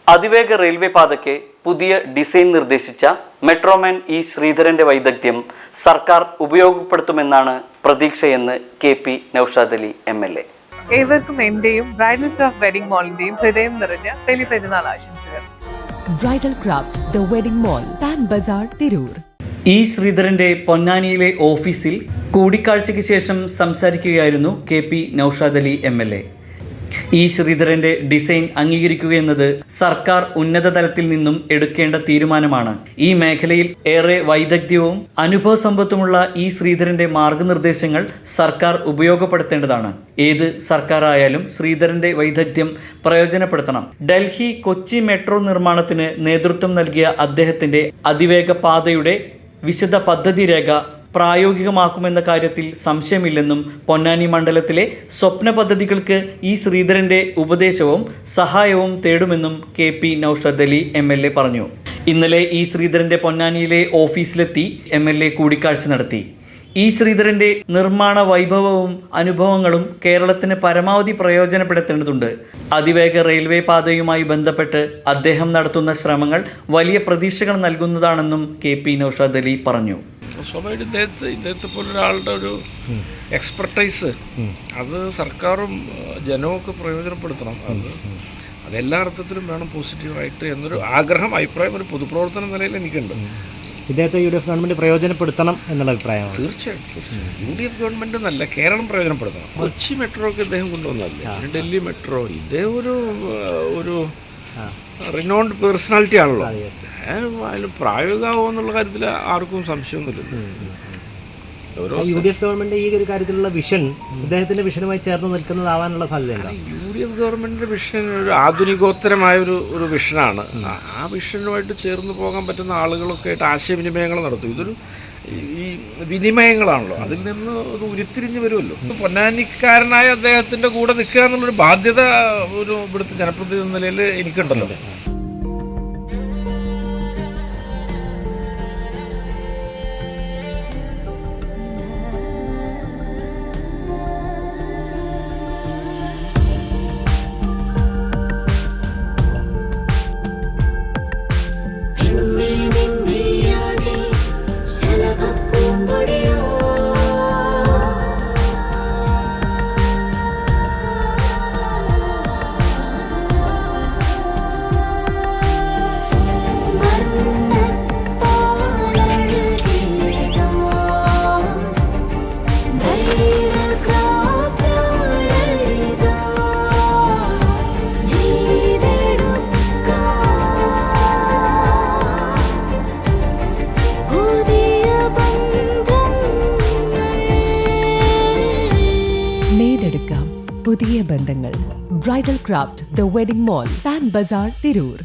അതിവേഗ റെയിൽവേ പാതയ്ക്ക് പുതിയ ഡിസൈൻ നിർദ്ദേശിച്ച മെട്രോമാൻ ഇ ശ്രീധരന്റെ വൈദഗ്ധ്യം സർക്കാർ ഉപയോഗപ്പെടുത്തുമെന്നാണ് പ്രതീക്ഷയെന്ന് KP നൌഷാദ് അലി MLA. ഏവർക്കും എന്റെയും ബ്രൈഡൽ ക്രാഫ്റ്റ് വെഡിംഗ് മോളിന്റെയും ഹൃദയം നിറഞ്ഞ ബലിപെരുന്നാൾ ആശംസകൾ. Bridal craft the wedding mall, Pan Bazaar, Tirur. E ശ്രീധരന്റെ പൊന്നാനിയിലെ ഓഫീസിൽ കൂടിക്കാഴ്ചയ്ക്ക് ശേഷം സംസാരിക്കുകയായിരുന്നു KP Noushad Ali MLA. E ശ്രീധരന്റെ ഡിസൈൻ അംഗീകരിക്കുകയെന്നത് സർക്കാർ ഉന്നത തലത്തിൽ നിന്നും എടുക്കേണ്ട തീരുമാനമാണ്. ഈ മേഖലയിൽ ഏറെ വൈദഗ്ധ്യവും അനുഭവ സമ്പത്തുമുള്ള ഇ ശ്രീധരന്റെ മാർഗനിർദ്ദേശങ്ങൾ സർക്കാർ ഉപയോഗപ്പെടുത്തേണ്ടതാണ്. ഏത് സർക്കാരായാലും ശ്രീധരന്റെ വൈദഗ്ധ്യം പ്രയോജനപ്പെടുത്തണം. ഡൽഹി കൊച്ചി മെട്രോ നിർമ്മാണത്തിന് നേതൃത്വം നൽകിയ അദ്ദേഹത്തിന്റെ അതിവേഗ പാതയുടെ വിശദ പദ്ധതി രേഖ പ്രായോഗികമാക്കുമെന്ന കാര്യത്തിൽ സംശയമില്ലെന്നും പൊന്നാനി മണ്ഡലത്തിലെ സ്വപ്ന പദ്ധതികൾക്ക് ഈ ശ്രീധരന്റെ ഉപദേശവും സഹായവും തേടുമെന്നും KP നൌഷാദ് അലി MLA പറഞ്ഞു. ഇന്നലെ ഈ ശ്രീധരന്റെ പൊന്നാനിയിലെ ഓഫീസിലെത്തി MLA കൂടിക്കാഴ്ച നടത്തി. ഈ ശ്രീധരന്റെ നിർമ്മാണ വൈഭവവും അനുഭവങ്ങളും കേരളത്തിന് പരമാവധി പ്രയോജനപ്പെടുത്തേണ്ടതുണ്ട്. അതിവേഗ റെയിൽവേ പാതയുമായി ബന്ധപ്പെട്ട് അദ്ദേഹം നടത്തുന്ന ശ്രമങ്ങൾ വലിയ പ്രതീക്ഷകൾ നൽകുന്നതാണെന്നും KP നൌഷാദ് അലി പറഞ്ഞു. സ്വാഭാവികമായിട്ട് ഇദ്ദേഹത്തെ പോലൊരാളുടെ ഒരു എക്സ്പെർട്ടൈസ് അത് സർക്കാരും ജനവും ഒക്കെ പ്രയോജനപ്പെടുത്തണം. അതെല്ലാ അർത്ഥത്തിലും വേണം പോസിറ്റീവായിട്ട് എന്നൊരു ആഗ്രഹം, അഭിപ്രായം ഒരു പൊതുപ്രവർത്തന നിലയിൽ എനിക്കുണ്ട്. ഇദ്ദേഹത്തെ UDF ഗവൺമെൻറ് പ്രയോജനപ്പെടുത്തണം എന്നുള്ള അഭിപ്രായമാണ്. തീർച്ചയായിട്ടും UDF ഗവൺമെൻറ് എന്നല്ല, കേരളം പ്രയോജനപ്പെടുത്തണം. കൊച്ചി മെട്രോ ഒക്കെ ഇദ്ദേഹം കൊണ്ടുവന്നല്ലേ, ഡൽഹി മെട്രോ, ഇദ്ദേഹം ഒരു റിനോൺഡ് പേഴ്സണാലിറ്റി ആണല്ലോ. അതിന് പ്രായോഗികമാവുമോ എന്നുള്ള കാര്യത്തിൽ ആർക്കും സംശയമൊന്നുമില്ല. UDF ഗവൺമെന്റ് ഈ ഒരു കാര്യത്തിലുള്ള വിഷൻ ഇദ്ദേഹത്തിന്റെ വിഷനുമായി ചേർന്ന് നിൽക്കുന്നതാവാനുള്ള സാധ്യതയുണ്ട്. UDF ഗവൺമെന്റിന്റെ വിഷൻ ഒരു ആധുനികോത്തരമായ ഒരു വിഷനാണ്. ആ വിഷനുമായിട്ട് ചേർന്ന് പോകാൻ പറ്റുന്ന ആളുകളൊക്കെ ആയിട്ട് ആശയവിനിമയങ്ങൾ നടത്തും. ഇതൊരു ഈ വിനിമയങ്ങളാണല്ലോ, അതിൽ നിന്ന് ഒരു ഉരുത്തിരിഞ്ഞ് വരുമല്ലോ. പൊന്നാനിക്കാരനായ അദ്ദേഹത്തിന്റെ കൂടെ നിൽക്കുക എന്നുള്ളൊരു ബാധ്യത ഒരു ഇവിടുത്തെ ജനപ്രതിനിധി എന്ന നിലയിൽ എനിക്കുണ്ടല്ലോ. നേടെടുക്കാം പുതിയ ബന്ധങ്ങൾ. Bridal craft the wedding mall, Pan Bazaar, Tirur.